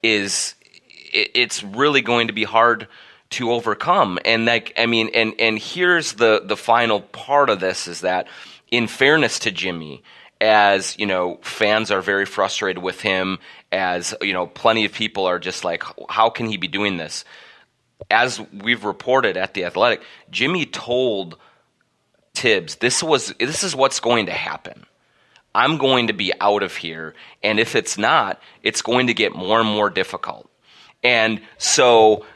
it's really going to be hard to overcome. And and here's the final part of this is that, in fairness to Jimmy, as fans are very frustrated with him, as plenty of people are just like, how can he be doing this? As we've reported at The Athletic, Jimmy told Tibbs, this is what's going to happen. I'm going to be out of here, and if it's not, it's going to get more and more difficult. And so,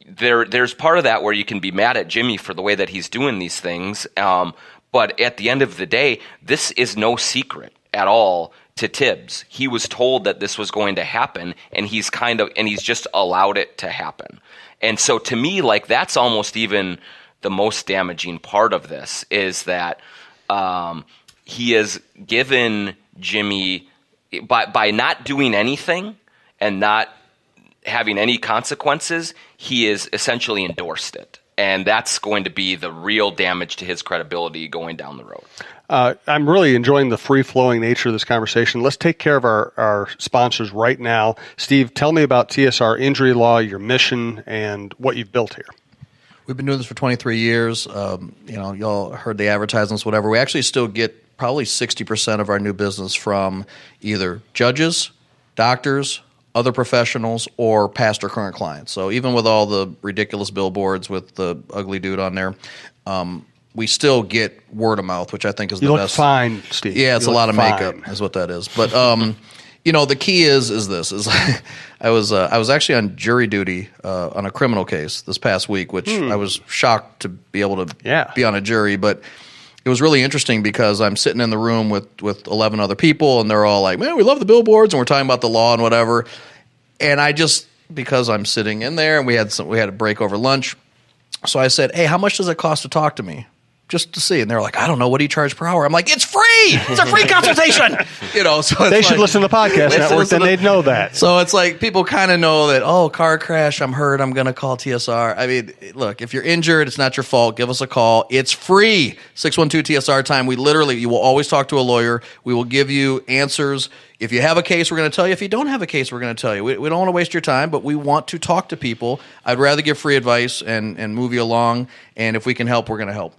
there's part of that where you can be mad at Jimmy for the way that he's doing these things. But at the end of the day, this is no secret at all to Tibbs. He was told that this was going to happen, and he's just allowed it to happen. And so to me, like, that's almost even the most damaging part of this is that he has given Jimmy, by not doing anything and not having any consequences, he has essentially endorsed it. And that's going to be the real damage to his credibility going down the road. I'm really enjoying the free-flowing nature of this conversation. Let's take care of our sponsors right now. Steve, tell me about TSR Injury Law, your mission, and what you've built here. We've been doing this for 23 years. Y'all heard the advertisements, whatever. We actually still get probably 60% of our new business from either judges, doctors, other professionals, or past or current clients. So even with all the ridiculous billboards with the ugly dude on there, we still get word of mouth, which I think is the best. You look fine, Steve. Yeah, it's a lot of makeup is what that is. But the key is this: I was actually on jury duty on a criminal case this past week, which I was shocked to be able to be on a jury, but it was really interesting because I'm sitting in the room with 11 other people, and they're all like, man, we love the billboards, and we're talking about the law and whatever. And I just, because I'm sitting in there, and we had a break over lunch, so I said, hey, how much does it cost to talk to me? Just to see. And they're like, I don't know, what do you charge per hour? I'm like, it's free! It's a free consultation! So they should listen to the podcast network, then they'd know that. So it's like people kind of know that, car crash, I'm hurt, I'm going to call TSR. I mean, look, if you're injured, it's not your fault. Give us a call. It's free. 612-TSR time. You will always talk to a lawyer. We will give you answers. If you have a case, we're going to tell you. If you don't have a case, we're going to tell you. We don't want to waste your time, but we want to talk to people. I'd rather give free advice and move you along. And if we can help, we're going to help.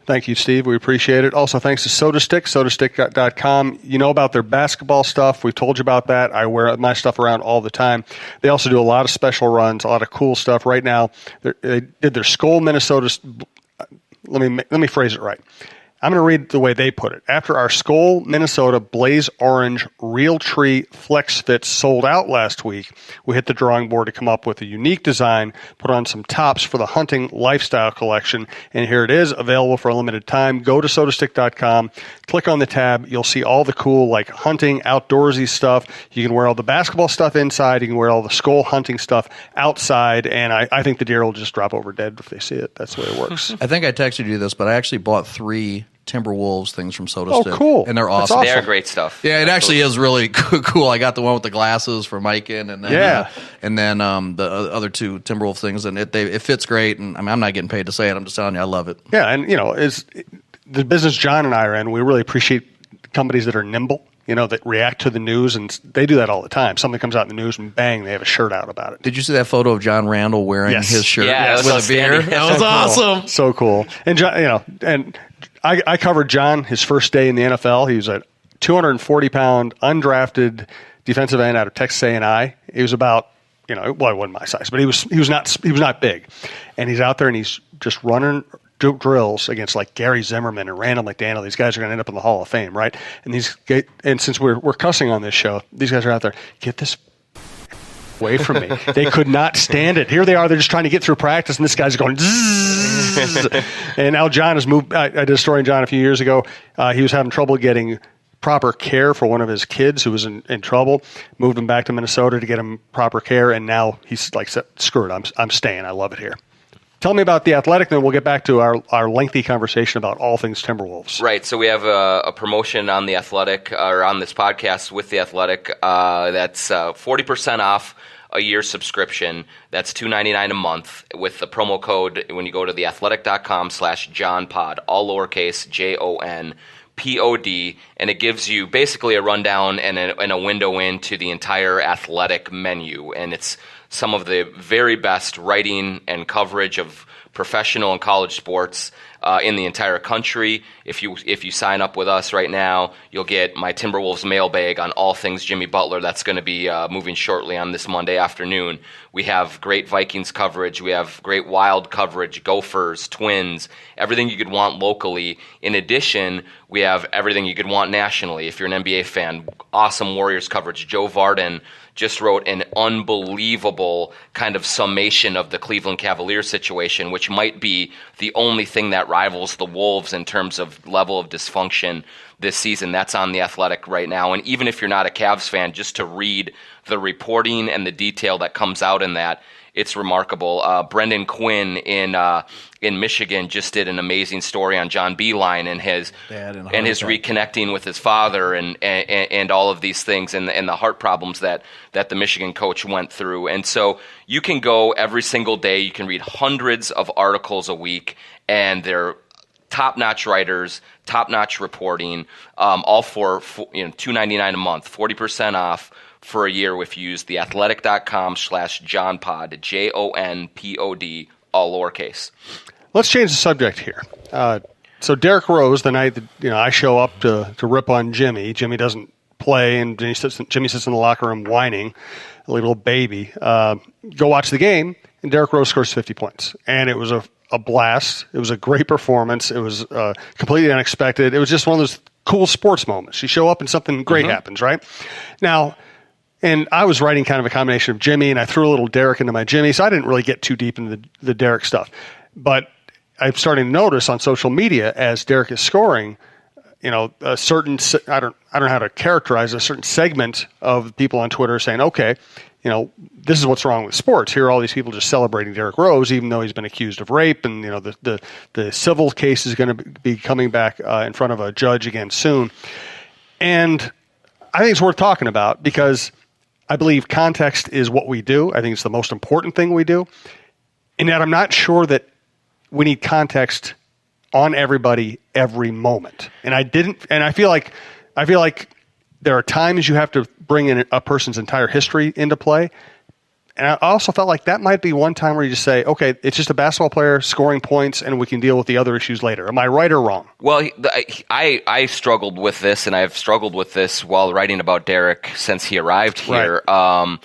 Thank you, Steve. We appreciate it. Also, thanks to SodaStick, sodastick.com. You know about their basketball stuff. We've told you about that. I wear my stuff around all the time. They also do a lot of special runs, a lot of cool stuff. Right now, they did their Skull, Minnesota. Let me phrase it right. I'm going to read the way they put it. After our Skull, Minnesota Blaze Orange Real Tree Flex Fits sold out last week, we hit the drawing board to come up with a unique design, put on some tops for the hunting lifestyle collection, and here it is, available for a limited time. Go to sodastick.com, click on the tab. You'll see all the cool, like, hunting, outdoorsy stuff. You can wear all the basketball stuff inside. You can wear all the Skull hunting stuff outside, and I think the deer will just drop over dead if they see it. That's the way it works. I think I texted you this, but I actually bought 3 Timberwolves things from SodaStick. Oh, cool. And they're awesome. They're great stuff. Yeah, it actually is really cool. I got the one with the glasses for Mikan, and then the other 2 Timberwolf things, and it fits great. And I'm not getting paid to say it. I'm just telling you, I love it. Yeah, and it's the business John and I are in. We really appreciate companies that are nimble, that react to the news, and they do that all the time. Something comes out in the news, and bang, they have a shirt out about it. Did you see that photo of John Randall wearing his shirt with a beer? That was awesome. So cool. And John, and I covered John his first day in the NFL. He was a 240-pound undrafted defensive end out of Texas A&I. He was about, he wasn't my size, but he was not big. And he's out there and he's just running drills against like Gary Zimmerman and Randall McDaniel. These guys are going to end up in the Hall of Fame, right? And since we're cussing on this show, these guys are out there. Get this away from me. They could not stand it. Here they are. They're just trying to get through practice, and this guy's going zzz. And now John has moved. I did a story on John a few years ago. He was having trouble getting proper care for one of his kids who was in trouble. Moved him back to Minnesota to get him proper care, and now he's like, screw it. I'm staying. I love it here. Tell me about The Athletic, then we'll get back to our lengthy conversation about all things Timberwolves. Right. So we have a promotion on The Athletic, or on this podcast with The Athletic, that's 40% off a year subscription. That's $2.99 a month with the promo code when you go to theathletic.com/JohnPod, all lowercase, JONPOD. POD, and it gives you basically a rundown and a window into the entire athletic menu. And it's some of the very best writing and coverage of professional and college sports in the entire country. If you sign up with us right now, you'll get my Timberwolves mailbag on all things Jimmy Butler. That's going to be moving shortly on this Monday afternoon. We have great Vikings coverage. We have great Wild coverage, Gophers, Twins, everything you could want locally. In addition, we have everything you could want nationally. If you're an NBA fan, awesome Warriors coverage. Joe Varden just wrote an unbelievable kind of summation of the Cleveland Cavaliers situation, which might be the only thing that rivals the Wolves in terms of level of dysfunction this season. That's on The Athletic right now. And even if you're not a Cavs fan, just to read the reporting and the detail that comes out in that, it's remarkable. Brendan Quinn in Michigan just did an amazing story on John Beilein and his reconnecting with his father and all of these things and the heart problems that the Michigan coach went through. And so you can go every single day. You can read hundreds of articles a week, and they're top-notch writers, top-notch reporting, all for $2.99 a month, 40% off for a year if you use theathletic.com/JohnPod, JONPOD, all lowercase. Let's change the subject here. So Derrick Rose, the night that I show up to rip on Jimmy doesn't play, and Jimmy sits in the locker room whining, a little baby. Go watch the game, and Derrick Rose scores 50 points, and it was a blast. It was a great performance. It was completely unexpected. It was just one of those cool sports moments. You show up and something great happens, right? Now, and I was writing kind of a combination of Jimmy, and I threw a little Derrick into my Jimmy, so I didn't really get too deep into the Derrick stuff. But I'm starting to notice on social media as Derrick is scoring, a certain, I don't know how to characterize a certain segment of people on Twitter saying, okay, this is what's wrong with sports. Here are all these people just celebrating Derrick Rose, even though he's been accused of rape, and the civil case is going to be coming back in front of a judge again soon. And I think it's worth talking about because I believe context is what we do. I think it's the most important thing we do. And yet I'm not sure that we need context on everybody every moment. And I feel like there are times you have to bring in a person's entire history into play. And I also felt like that might be one time where you just say, okay, it's just a basketball player scoring points and we can deal with the other issues later. Am I right or wrong? Well, I struggled with this, and I've struggled with this while writing about Derrick since he arrived here. Right.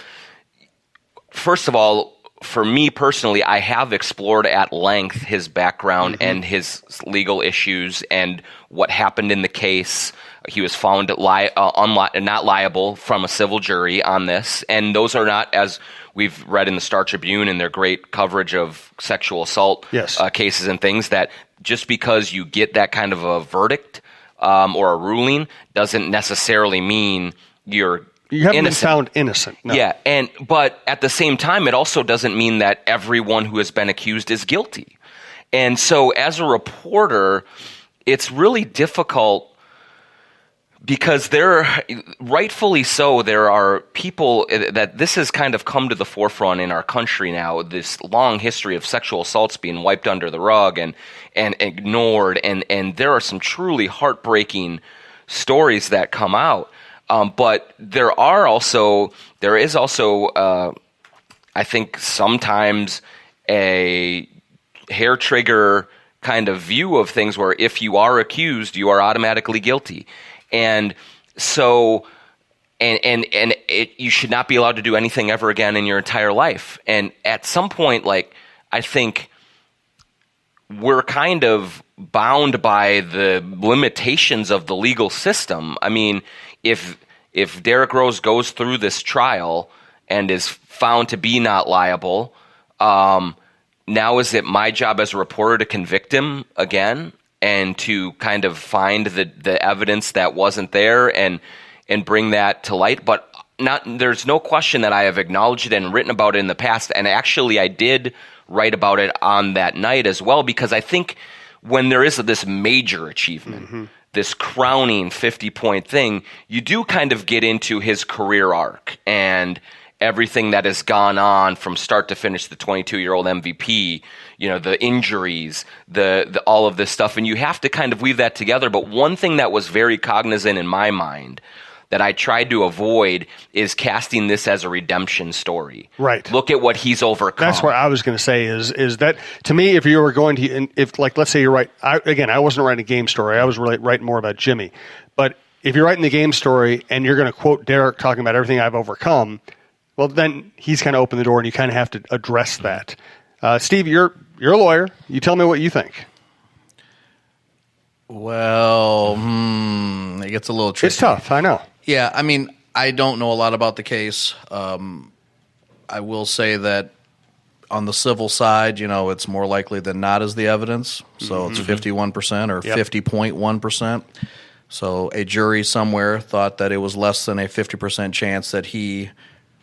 First of all, for me personally, I have explored at length his background and his legal issues and what happened in the case. He was found not liable from a civil jury on this, and those are not, as we've read in the Star Tribune and their great coverage of sexual assault cases and things, that just because you get that kind of a verdict or a ruling doesn't necessarily mean you haven't been found innocent. No. Yeah, but at the same time, it also doesn't mean that everyone who has been accused is guilty. And so as a reporter, it's really difficult because rightfully so, there are people that this has kind of come to the forefront in our country now, this long history of sexual assaults being wiped under the rug and ignored, and there are some truly heartbreaking stories that come out. But there is also, I think, sometimes a hair trigger kind of view of things where if you are accused, you are automatically guilty. And so, you should not be allowed to do anything ever again in your entire life. And at some point, I think we're kind of bound by the limitations of the legal system. I mean, if Derrick Rose goes through this trial and is found to be not liable, now is it my job as a reporter to convict him again and to kind of find the evidence that wasn't there and bring that to light? But there's no question that I have acknowledged it and written about it in the past, and actually I did write about it on that night as well, because I think when there is this major achievement, this crowning 50-point thing, you do kind of get into his career arc and everything that has gone on from start to finish, the 22-year-old MVP, the injuries, the all of this stuff, and you have to kind of weave that together. But one thing that was very cognizant in my mind that I tried to avoid is casting this as a redemption story. Right. Look at what he's overcome. That's what I was going to say is that, to me, if you were going to, if like, let's say you're right, I wasn't writing a game story. I was really writing more about Jimmy. But if you're writing the game story and you're going to quote Derek talking about everything I've overcome, well, then he's kind of opened the door and you kind of have to address that. Steve, you're a lawyer. You tell me what you think. Well, it gets a little tricky. It's tough, I know. Yeah, I mean, I don't know a lot about the case. I will say that on the civil side, it's more likely than not is the evidence. So it's 51% or 50.1%. So a jury somewhere thought that it was less than a 50% chance that he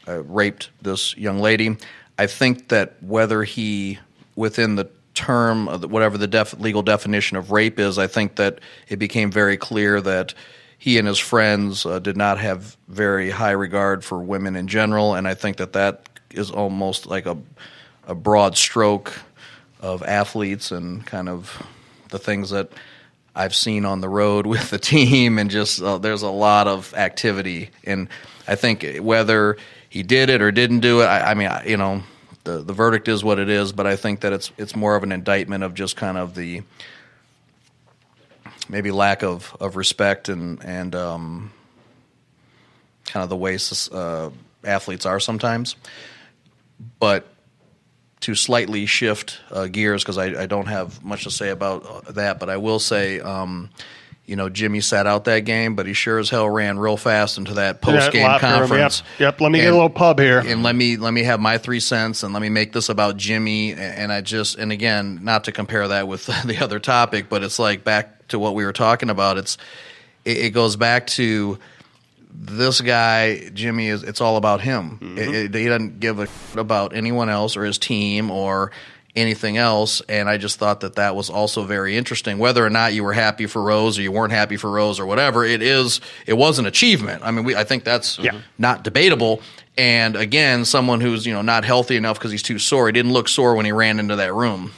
raped this young lady. I think that whether he, within the term, whatever the legal definition of rape is, I think that it became very clear that he and his friends did not have very high regard for women in general, and I think that is almost like a broad stroke of athletes and kind of the things that I've seen on the road with the team, and just there's a lot of activity. And I think whether he did it or didn't do it, I mean, the verdict is what it is, but I think that it's more of an indictment of just kind of the maybe lack of respect and kind of the way athletes are sometimes. But to slightly shift gears, because I don't have much to say about that, but I will say, Jimmy sat out that game, but he sure as hell ran real fast into that post-game conference. Yep. Let me get a little pub here, and let me have my 3 cents, and let me make this about Jimmy. And again, not to compare that with the other topic, but it's like back to what we were talking about. It goes back to this guy, Jimmy, it's all about him. Mm-hmm. He doesn't give a shit about anyone else or his team or anything else, and I just thought that was also very interesting. Whether or not you were happy for Rose or you weren't happy for Rose or whatever, it was an achievement. I mean, I think that's not debatable. And again, someone who's not healthy enough because he's too sore. He didn't look sore when he ran into that room.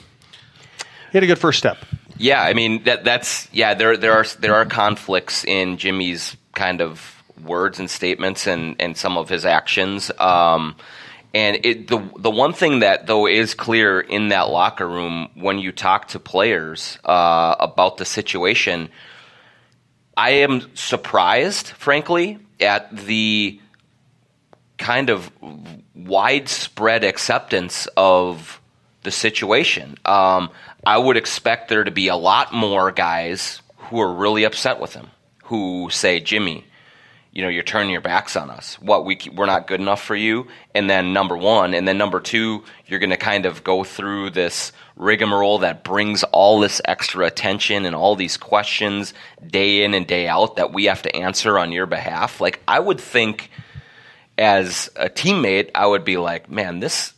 He had a good first step. Yeah, I mean there are conflicts in Jimmy's kind of words and statements and some of his actions. And the one thing that, though, is clear in that locker room when you talk to players about the situation, I am surprised, frankly, at the kind of widespread acceptance of the situation. I would expect there to be a lot more guys who are really upset with him, who say, Jimmy, you're turning your backs on us. We're not good enough for you. And then number one, and then number two, you're going to kind of go through this rigmarole that brings all this extra attention and all these questions day in and day out that we have to answer on your behalf. Like, I would think as a teammate, I would be like, man, this,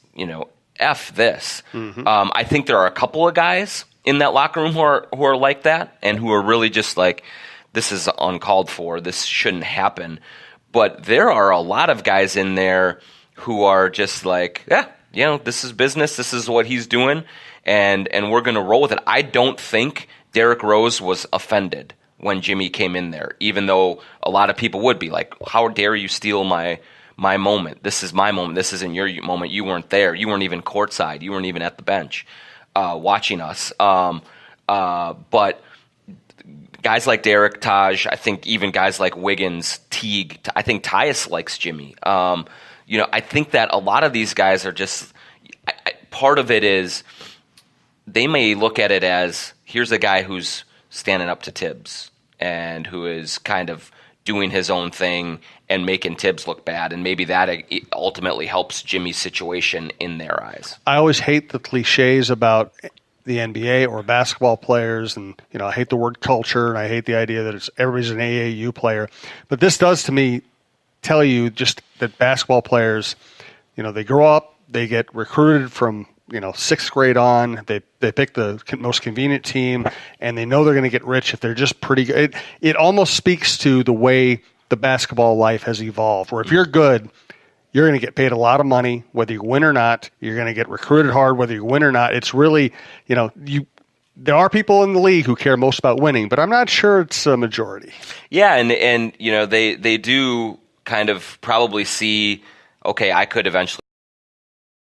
F this. Mm-hmm. I think there are a couple of guys in that locker room who are like that and who are really just like, this is uncalled for. This shouldn't happen. But there are a lot of guys in there who are just like, this is business. This is what he's doing, and we're going to roll with it. I don't think Derrick Rose was offended when Jimmy came in there, even though a lot of people would be like, how dare you steal my moment? This is my moment. This isn't your moment. You weren't there. You weren't even courtside. You weren't even at the bench watching us. But guys like Derek, Taj, I think even guys like Wiggins, Teague, I think Tyus likes Jimmy. I think that a lot of these guys are just part of it is they may look at it as, here's a guy who's standing up to Tibbs and who is kind of doing his own thing and making Tibbs look bad, and maybe that ultimately helps Jimmy's situation in their eyes. I always hate the cliches about the NBA or basketball players, and I hate the word culture, and I hate the idea that everybody's an AAU player. But this does, to me, tell you just that basketball players, they grow up, they get recruited from sixth grade on, they pick the most convenient team, and they know they're going to get rich if they're just pretty good. It almost speaks to the way the basketball life has evolved, where if you're good, you're going to get paid a lot of money whether you win or not. You're going to get recruited hard whether you win or not. It's really, there are people in the league who care most about winning, but I'm not sure it's a majority. Yeah, and they do kind of probably see, okay, I could eventually